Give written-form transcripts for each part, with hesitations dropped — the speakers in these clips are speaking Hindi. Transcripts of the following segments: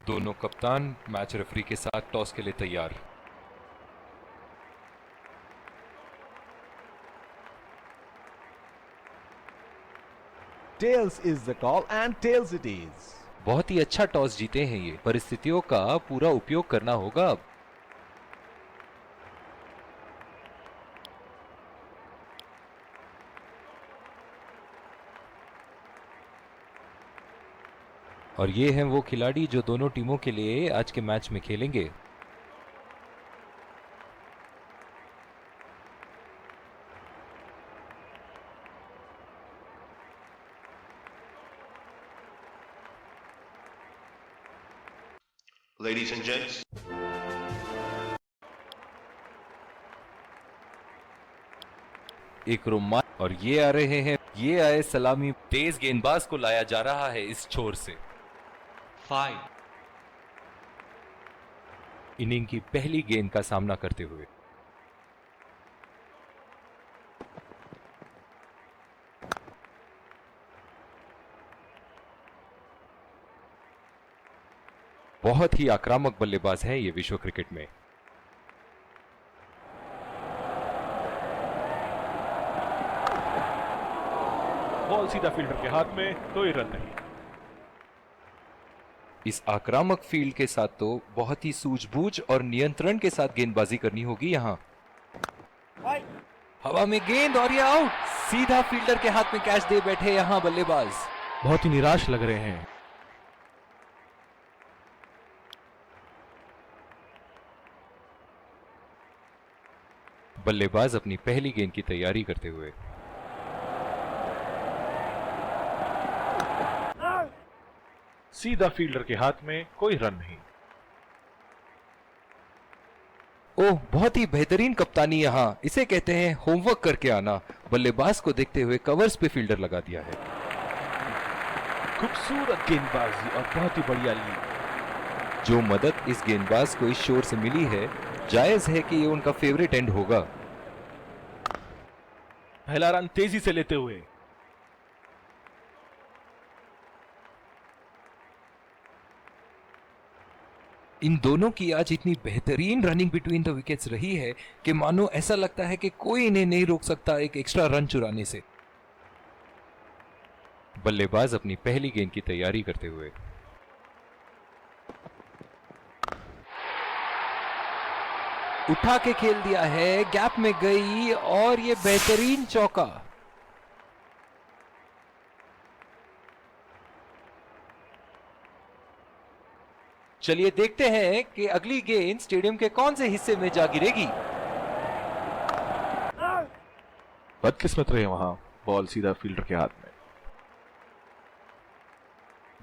दोनों कप्तान मैच रेफरी के साथ टॉस के लिए तैयार। Tails is the call and tails it is. बहुत ही अच्छा टॉस जीते हैं ये। परिस्थितियों का पूरा उपयोग करना होगा अब। और ये हैं वो खिलाड़ी जो दोनों टीमों के लिए आज के मैच में खेलेंगे। Ladies and gents, एक रोमांच। और ये आ रहे हैं, ये आए सलामी। तेज गेंदबाज को लाया जा रहा है इस छोर से। 5, इनिंग की पहली गेंद का सामना करते हुए बहुत ही आक्रामक बल्लेबाज हैं ये विश्व क्रिकेट में। बॉल सीधा फील्डर के हाथ में, कोई रन नहीं। इस आक्रामक फील्ड के साथ तो बहुत ही सूझबूझ और नियंत्रण के साथ गेंदबाजी करनी होगी यहां। हवा में गेंद और ये आउट। सीधा फील्डर के हाथ में कैच दे बैठे यहां बल्लेबाज। बहुत ही निराश लग रहे हैं। बल्लेबाज अपनी पहली गेंद की तैयारी करते हुए सीधा फील्डर के हाथ में, कोई रन नहीं। ओह, बहुत ही बेहतरीन कप्तानी यहां। इसे कहते हैं होमवर्क करके आना। बल्लेबाज को देखते हुए कवर्स पे फील्डर लगा दिया है। खूबसूरत गेंदबाजी और बहुत ही बढ़िया लीड। जो मदद इस गेंदबाज को इस शोर से मिली है, जायज है कि ये उनका फेवरेट एंड होगा। पहला रन तेजी से लेते हुए इन दोनों की आज इतनी बेहतरीन रनिंग बिटवीन द विकेट्स रही है कि मानो ऐसा लगता है कि कोई इन्हें नहीं रोक सकता एक एक्स्ट्रा रन चुराने से। बल्लेबाज अपनी पहली गेंद की तैयारी करते हुए उठा के खेल दिया है, गैप में गई और ये बेहतरीन चौका। चलिए देखते हैं कि अगली गेंद स्टेडियम के कौन से हिस्से में जा गिरेगी। बदकिस्मत रहे वहां, बॉल सीधा फील्डर के हाथ में।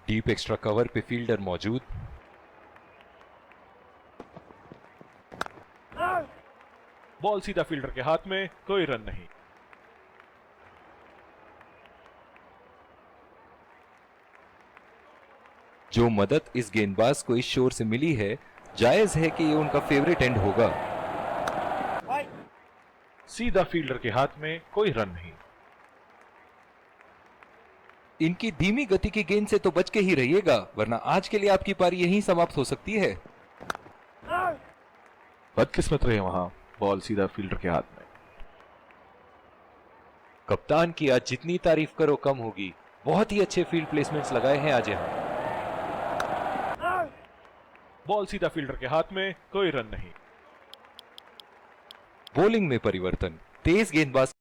डीप एक्स्ट्रा कवर पे फील्डर मौजूद। बॉल सीधा फील्डर के हाथ में, कोई रन नहीं। जो मदद इस गेंदबाज को इस शोर से मिली है, जायज है कि ये उनका फेवरेट एंड होगा। सीधा फील्डर के हाथ में, कोई रन नहीं। इनकी धीमी गति की गेंद से तो बच के ही रहिएगा, वरना आज के लिए आपकी पारी यहीं समाप्त हो सकती है। बदकिस्मत रहे वहां, बॉल सीधा फील्डर के हाथ में। कप्तान की आज जितनी तारीफ करो कम होगी। बहुत ही अच्छे फील्ड प्लेसमेंट्स लगाए हैं आज यहां। बॉल सीधा फील्डर के हाथ में, कोई रन नहीं। बॉलिंग में परिवर्तन। तेज गेंदबाज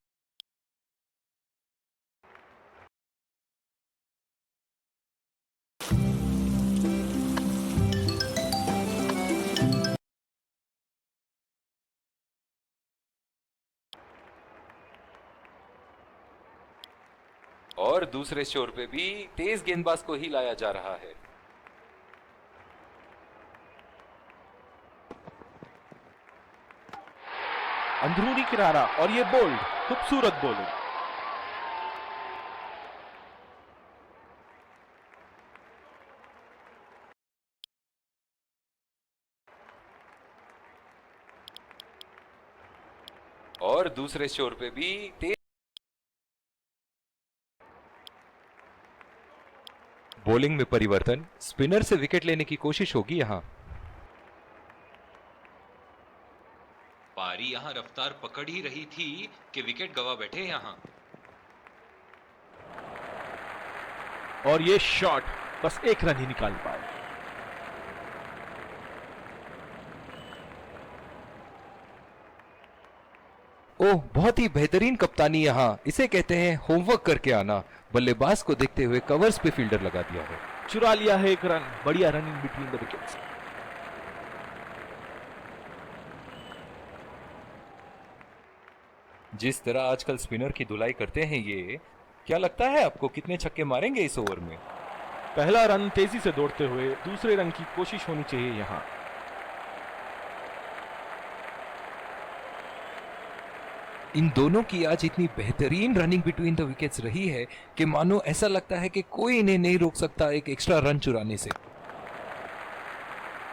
और दूसरे शोर पे भी तेज गेंदबाज को ही लाया जा रहा है। अंदरूनी किनारा और ये बोल्ड, खूबसूरत बॉलिंग। और दूसरे शोर पे भी तेज बॉलिंग में परिवर्तन, स्पिनर से विकेट लेने की कोशिश होगी यहां। पारी यहां रफ्तार पकड़ ही रही थी कि विकेट गवा बैठे यहां। और ये शॉट बस एक रन ही निकाल पाए। ओह, बहुत ही बेहतरीन कप्तानी यहां, इसे कहते हैं होमवर्क करके आना। बल्लेबाज को देखते हुए कवर्स पे फील्डर लगा दिया है। चुरा लिया है एक रन, बढ़िया run in between the wickets. जिस तरह आजकल स्पिनर की धुलाई करते हैं ये, क्या लगता है आपको कितने छक्के मारेंगे इस ओवर में? पहला रन तेजी से दौड़ते हुए दूसरे रन की कोशिश होनी चाहिए यहां। इन दोनों की आज इतनी बेहतरीन रनिंग बिटवीन द विकेट्स रही है कि मानो ऐसा लगता है कि कोई इन्हें नहीं रोक सकता एक एक्स्ट्रा रन चुराने से।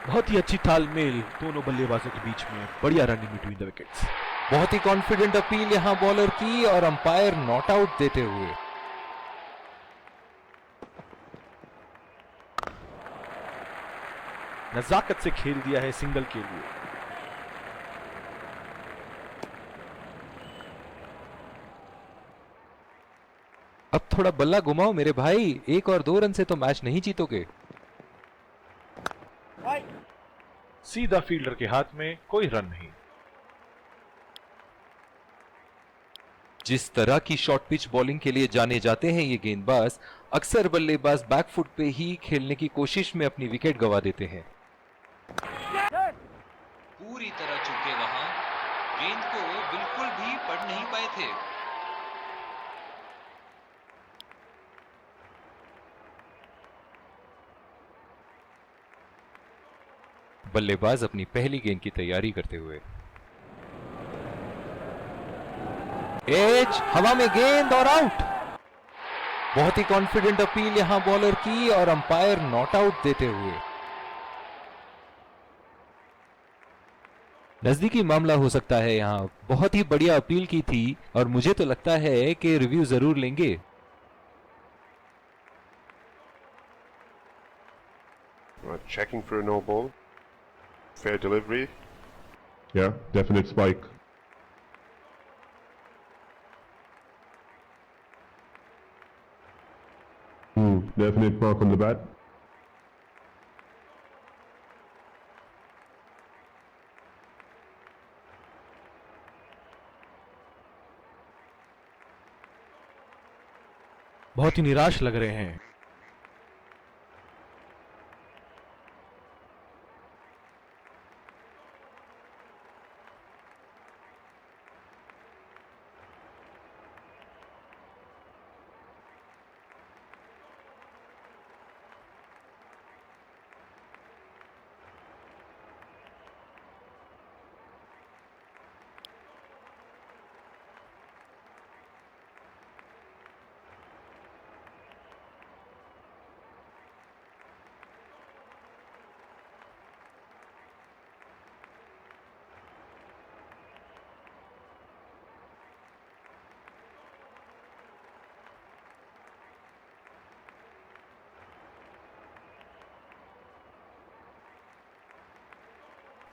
बहुत ही अच्छी तालमेल दोनों बल्लेबाजों के बीच में, बढ़िया run in between the wickets. बहुत ही कॉन्फिडेंट अपील यहां बॉलर की और अंपायर नॉट आउट देते हुए। नजाकत से खेल दिया है सिंगल के लिए। अब थोड़ा बल्ला घुमाओ मेरे भाई, 1 और 2 रन से तो मैच नहीं जीतोगे। सीधा फील्डर के हाथ में, कोई रन नहीं। जिस तरह की शॉर्ट पिच बॉलिंग के लिए जाने जाते हैं ये गेंदबाज, अक्सर बल्लेबाज बैकफुट पे ही खेलने की कोशिश में अपनी विकेट गंवा देते हैं। पूरी तरह चूके वहां, गेंद को बिल्कुल भी पढ़ नहीं पाए थे। बल्लेबाज अपनी पहली गेंद की तैयारी करते हुए। एज, हवा में गेंद और आउट। बहुत ही कॉन्फिडेंट अपील यहां बॉलर की और अंपायर नॉट आउट देते हुए। नजदीकी मामला हो सकता है यहां, बहुत ही बढ़िया अपील की थी और मुझे तो लगता है कि रिव्यू जरूर लेंगे। Checking for a no ball. Fair delivery. Yeah, definite spike. Definite mark on the bat. बहुत ही निराश लग रहे हैं।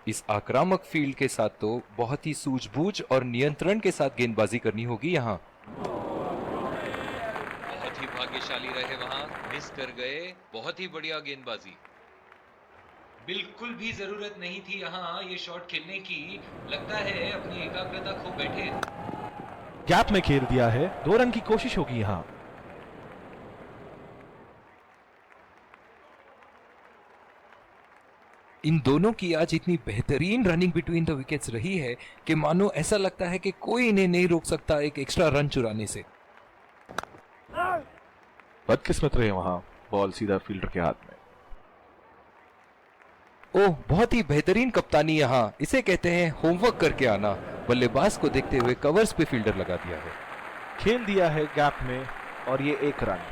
इस आक्रामक फील्ड के साथ तो बहुत ही सूझबूझ और नियंत्रण के साथ गेंदबाजी करनी होगी यहां। बहुत ही भाग्यशाली रहे वहां, मिस कर गए। बहुत ही बढ़िया गेंदबाजी। बिल्कुल भी जरूरत नहीं थी यहां ये शॉट खेलने की। लगता है अपनी एकाग्रता खो बैठे। गैप में खेल दिया है, 2 रन की कोशिश होगी यहां। इन दोनों की आज इतनी बेहतरीन रनिंग बिटवीन द विकेट्स रही है कि मानो ऐसा लगता है कि कोई इन्हें नहीं रोक सकता एक एक्स्ट्रा रन चुराने से। बदकिस्मत रहे वहां, बॉल सीधा फील्डर के हाथ में। ओह, बहुत ही बेहतरीन कप्तानी यहां, इसे कहते हैं होमवर्क करके आना। बल्लेबाज को देखते हुए कवर्स पे फील्डर लगा दिया है। खेल दिया है गैप में और ये 1 रन।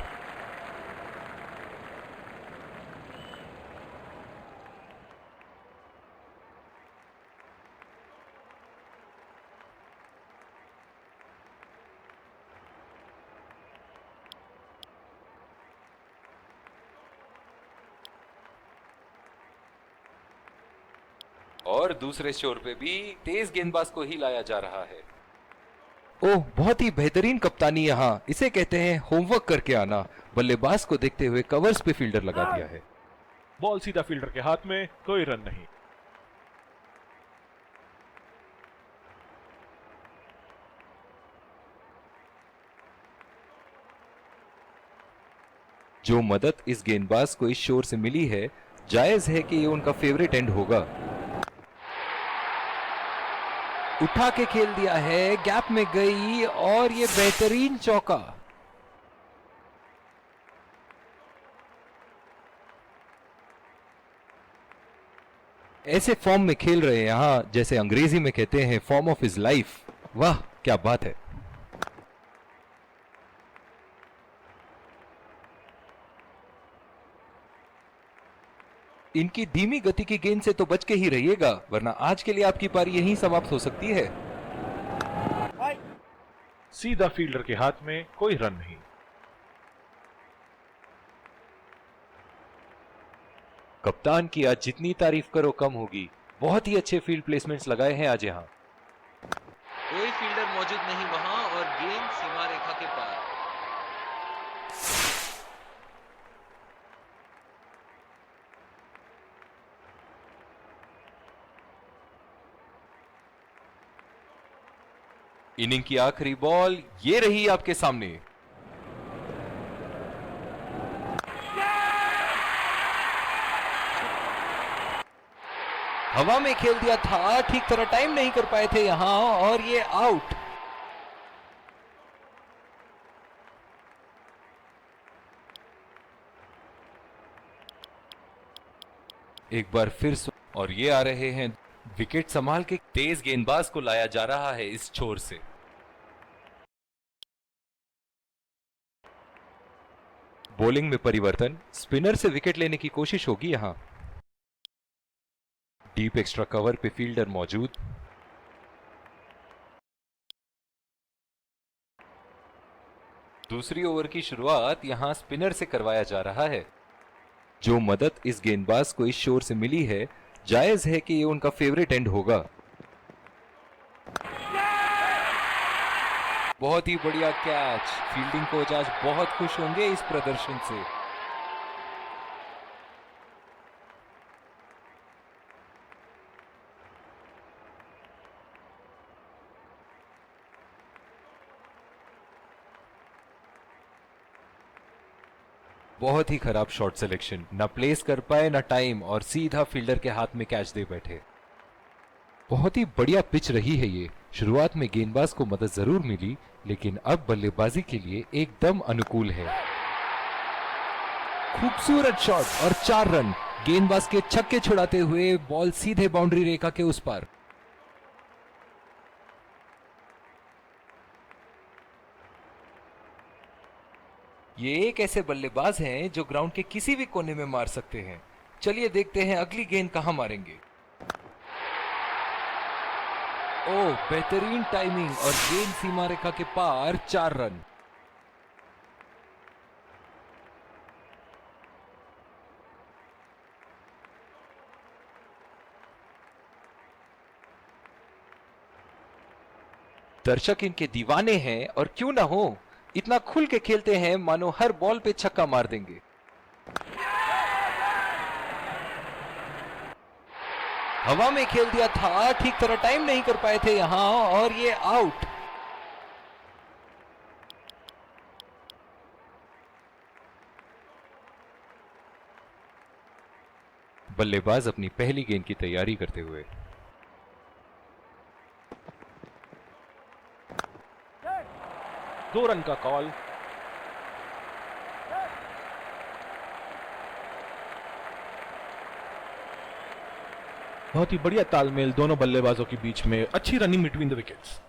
और दूसरे शोर पे भी तेज गेंदबाज को ही लाया जा रहा है। ओह, बहुत ही बेहतरीन कप्तानी यहाँ, इसे कहते हैं होमवर्क करके आना। बल्लेबाज को देखते हुए कवर्स पे फील्डर लगा दिया है। बॉल सीधा फील्डर के हाथ में, कोई रन नहीं। जो मदद इस गेंदबाज को इस शोर से मिली है, जायज है कि ये उनका फेवरेट एंड होगा। उठा के खेल दिया है, गैप में गई और ये बेहतरीन चौका। ऐसे फॉर्म में खेल रहे हैं यहां, जैसे अंग्रेजी में कहते हैं फॉर्म ऑफ हिज लाइफ। वाह क्या बात है। इनकी धीमी गति की गेंद से तो बच के ही रहिएगा, वरना आज के लिए आपकी पारी यहीं समाप्त हो सकती है। सीधा फील्डर के हाथ में, कोई रन नहीं। कप्तान की आज जितनी तारीफ करो कम होगी। बहुत ही अच्छे फील्ड प्लेसमेंट्स लगाए हैं आज यहाँ। कोई फील्डर मौजूद नहीं वहां और गेंद सीमा रेखा के पार। इनिंग की आखिरी बॉल ये रही आपके सामने। हवा में खेल दिया था, ठीक तरह टाइम नहीं कर पाए थे यहां और ये आउट। एक बार फिर और ये आ रहे हैं विकेट संभाल के। तेज गेंदबाज को लाया जा रहा है इस छोर से। बॉलिंग में परिवर्तन, स्पिनर से विकेट लेने की कोशिश होगी यहां। डीप एक्स्ट्रा कवर पे फील्डर मौजूद। दूसरी ओवर की शुरुआत यहां स्पिनर से करवाया जा रहा है। जो मदद इस गेंदबाज को इस शोर से मिली है, जायज है कि ये उनका फेवरेट एंड होगा। बहुत ही बढ़िया कैच। फील्डिंग कोच आज बहुत खुश होंगे इस प्रदर्शन से। बहुत ही खराब शॉट सिलेक्शन, ना प्लेस कर पाए ना टाइम, और सीधा फील्डर के हाथ में कैच दे बैठे। बहुत ही बढ़िया पिच रही है ये। शुरुआत में गेंदबाज को मदद जरूर मिली, लेकिन अब बल्लेबाजी के लिए एकदम अनुकूल है। खूबसूरत शॉट और 4 रन। गेंदबाज के छक्के छुड़ाते हुए बॉल सीधे बाउंड्री रेखा के उस पार। ये एक ऐसे बल्लेबाज हैं जो ग्राउंड के किसी भी कोने में मार सकते हैं। चलिए देखते हैं अगली गेंद कहां मारेंगे। ओह, बेहतरीन टाइमिंग और गेंद सीमा रेखा के पार। 4 रन। दर्शक इनके दीवाने हैं, और क्यों ना हो, इतना खुल के खेलते हैं मानो हर बॉल पे छक्का मार देंगे। हवा में खेल दिया था, ठीक तरह टाइम नहीं कर पाए थे यहां और ये आउट। बल्लेबाज अपनी पहली गेंद की तैयारी करते हुए। दो रन का कॉल। बहुत ही बढ़िया तालमेल दोनों बल्लेबाजों के बीच में। अच्छी running between the wickets.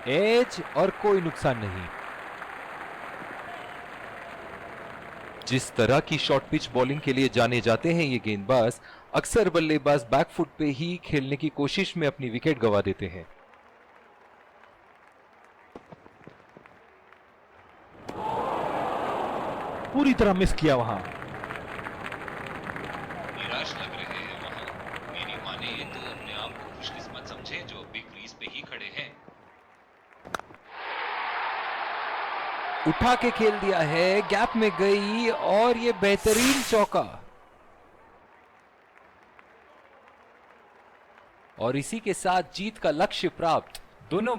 Edge और कोई नुकसान नहीं। जिस तरह की शॉर्ट पिच बॉलिंग के लिए जाने जाते हैं ये गेंदबाज, अक्सर बल्लेबाज बैकफुट पे ही खेलने की कोशिश में अपनी विकेट गंवा देते हैं। पूरी तरह मिस किया वहां। निराश लग रहे हैं वहां। मेरी माने तो अपने आप को खुशकिस्मत समझे जो अभी क्रीज पे ही खड़े हैं। उठा के खेल दिया है, गैप में गई और ये बेहतरीन चौका। और इसी के साथ जीत का लक्ष्य प्राप्त। दोनों